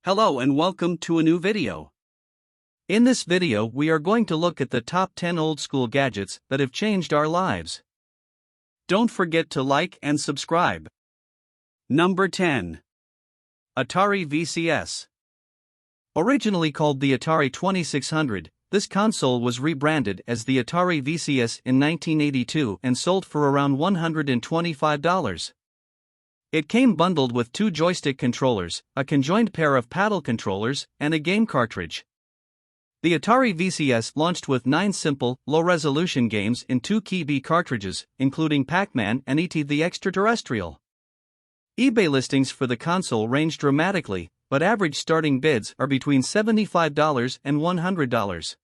Hello and welcome to a new video. In this video we are going to look at the top 10 old school gadgets that have changed our lives. Don't forget to like and subscribe. Number 10. Atari VCS. Originally called the Atari 2600, this console was rebranded as the Atari VCS in 1982 and sold for around $125. It came bundled with two joystick controllers, a conjoined pair of paddle controllers, and a game cartridge. The Atari VCS launched with 9 simple, low-resolution games in 2 KB cartridges, including Pac-Man and E.T. the Extraterrestrial. eBay listings for the console range dramatically, but average starting bids are between $75 and $100.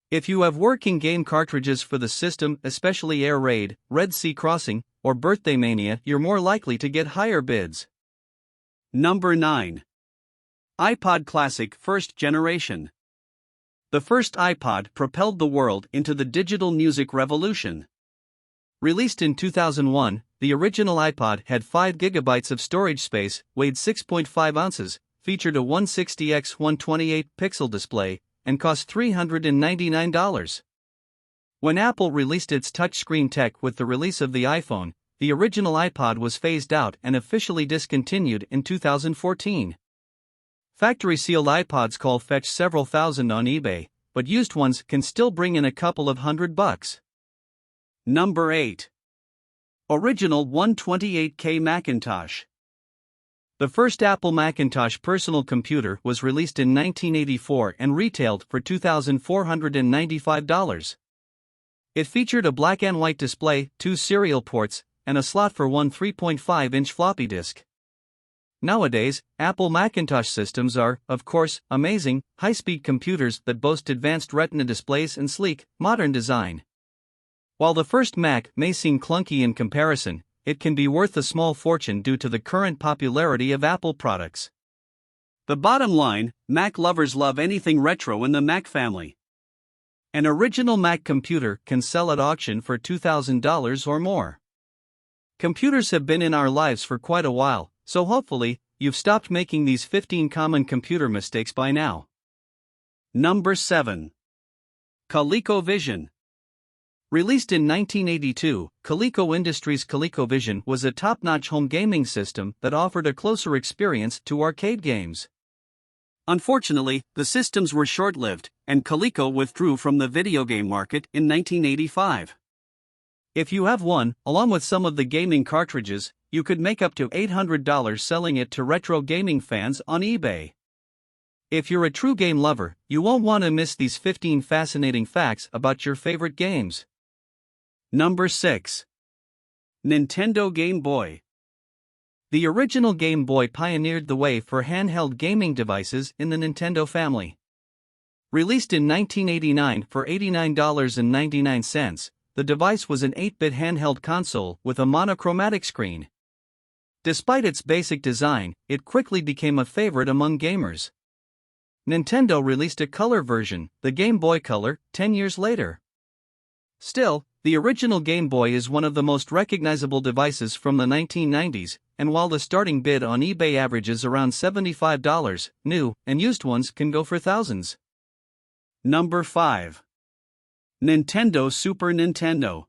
If you have working game cartridges for the system, especially Air Raid, Red Sea Crossing, or Birthday Mania, you're more likely to get higher bids. Number 9. iPod Classic First Generation. The first iPod propelled the world into the digital music revolution. Released in 2001, the original iPod had 5 GB of storage space, weighed 6.5 ounces, featured a 160x128 pixel display, and cost $399. When Apple released its touchscreen tech with the release of the iPhone, the original iPod was phased out and officially discontinued in 2014. Factory-sealed iPods call fetch several thousand on eBay, but used ones can still bring in a couple of $100. Number 8. Original 128K Macintosh. The first Apple Macintosh personal computer was released in 1984 and retailed for $2,495. It featured a black and white display, 2 serial ports, and a slot for one 3.5-inch floppy disk. Nowadays, Apple Macintosh systems are, of course, amazing, high-speed computers that boast advanced Retina displays and sleek, modern design. While the first Mac may seem clunky in comparison, it can be worth a small fortune due to the current popularity of Apple products. The bottom line, Mac lovers love anything retro in the Mac family. An original Mac computer can sell at auction for $2,000 or more. Computers have been in our lives for quite a while, so hopefully, you've stopped making these 15 common computer mistakes by now. Number 7. ColecoVision. Released in 1982, Coleco Industries' ColecoVision was a top-notch home gaming system that offered a closer experience to arcade games. Unfortunately, the systems were short-lived, and Coleco withdrew from the video game market in 1985. If you have one, along with some of the gaming cartridges, you could make up to $800 selling it to retro gaming fans on eBay. If you're a true game lover, you won't want to miss these 15 fascinating facts about your favorite games. Number 6. Nintendo Game Boy. The original Game Boy pioneered the way for handheld gaming devices in the Nintendo family. Released in 1989 for $89.99, the device was an 8-bit handheld console with a monochromatic screen. Despite its basic design, it quickly became a favorite among gamers. Nintendo released a color version, the Game Boy Color, 10 years later. Still, the original Game Boy is one of the most recognizable devices from the 1990s, and while the starting bid on eBay averages around $75, new and used ones can go for thousands. Number 5. Nintendo Super Nintendo.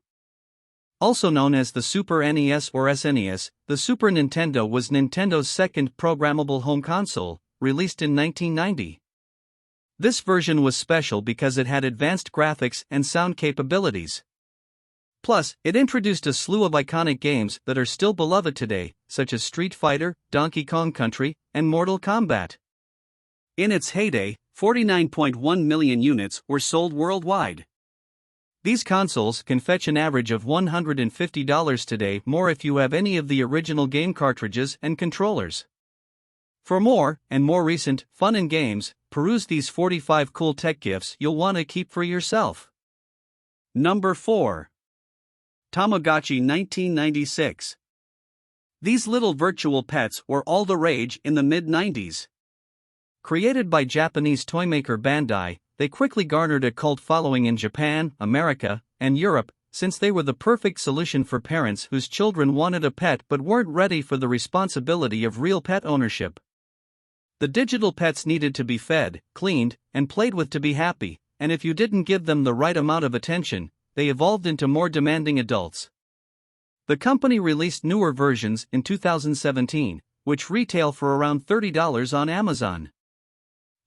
Also known as the Super NES or SNES, the Super Nintendo was Nintendo's second programmable home console, released in 1990. This version was special because it had advanced graphics and sound capabilities. Plus, it introduced a slew of iconic games that are still beloved today, such as Street Fighter, Donkey Kong Country, and Mortal Kombat. In its heyday, 49.1 million units were sold worldwide. These consoles can fetch an average of $150 today, more if you have any of the original game cartridges and controllers. For more, and more recent, fun and games, peruse these 45 cool tech gifts you'll want to keep for yourself. Number 4. Tamagotchi 1996. These little virtual pets were all the rage in the mid-90s. Created by Japanese toymaker Bandai, they quickly garnered a cult following in Japan, America, and Europe, since they were the perfect solution for parents whose children wanted a pet but weren't ready for the responsibility of real pet ownership. The digital pets needed to be fed, cleaned, and played with to be happy, and if you didn't give them the right amount of attention, they evolved into more demanding adults. The company released newer versions in 2017, which retail for around $30 on Amazon.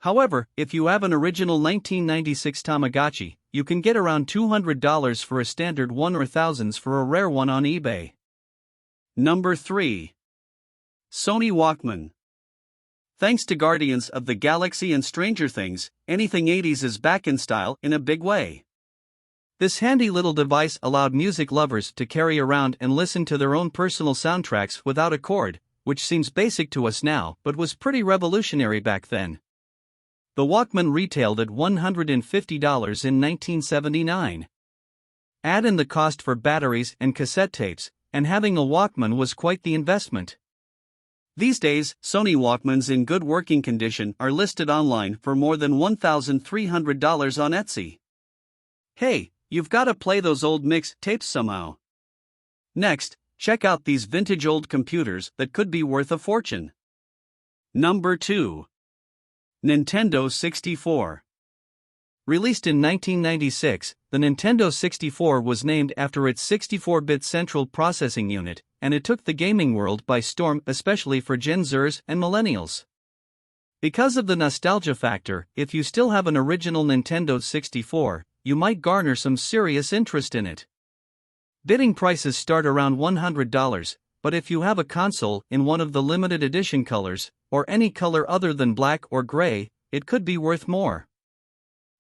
However, if you have an original 1996 Tamagotchi, you can get around $200 for a standard one or thousands for a rare one on eBay. Number 3. Sony Walkman. Thanks to Guardians of the Galaxy and Stranger Things, anything 80s is back in style in a big way. This handy little device allowed music lovers to carry around and listen to their own personal soundtracks without a cord, which seems basic to us now but was pretty revolutionary back then. The Walkman retailed at $150 in 1979. Add in the cost for batteries and cassette tapes, and having a Walkman was quite the investment. These days, Sony Walkmans in good working condition are listed online for more than $1,300 on Etsy. Hey, you've got to play those old mix tapes somehow. Next, check out these vintage old computers that could be worth a fortune. Number 2. Nintendo 64. Released in 1996, the Nintendo 64 was named after its 64-bit central processing unit, and it took the gaming world by storm, especially for Gen Zers and millennials. Because of the nostalgia factor, if you still have an original Nintendo 64, you might garner some serious interest in it. Bidding prices start around $100, but if you have a console in one of the limited edition colors, or any color other than black or gray, it could be worth more.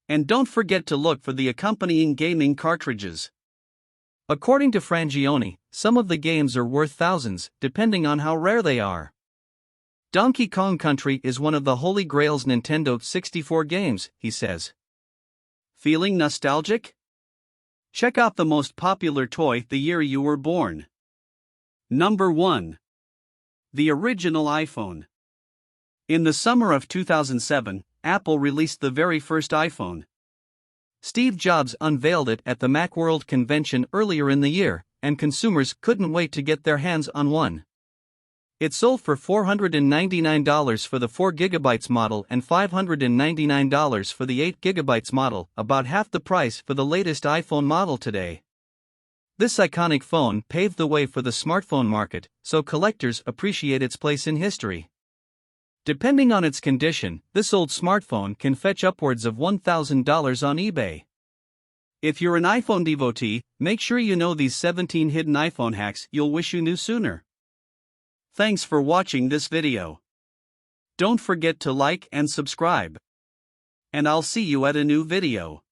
And don't forget to look for the accompanying gaming cartridges. According to Frangione, some of the games are worth thousands, depending on how rare they are. Donkey Kong Country is one of the holy grails Nintendo 64 games, he says. Feeling nostalgic? Check out the most popular toy the year you were born. Number 1. The original iPhone. In the summer of 2007, Apple released the very first iPhone. Steve Jobs unveiled it at the Macworld convention earlier in the year, and consumers couldn't wait to get their hands on one. It sold for $499 for the 4GB model and $599 for the 8GB model, about half the price for the latest iPhone model today. This iconic phone paved the way for the smartphone market, so collectors appreciate its place in history. Depending on its condition, this old smartphone can fetch upwards of $1,000 on eBay. If you're an iPhone devotee, make sure you know these 17 hidden iPhone hacks you'll wish you knew sooner. Thanks for watching this video. Don't forget to like and subscribe. And I'll see you at a new video.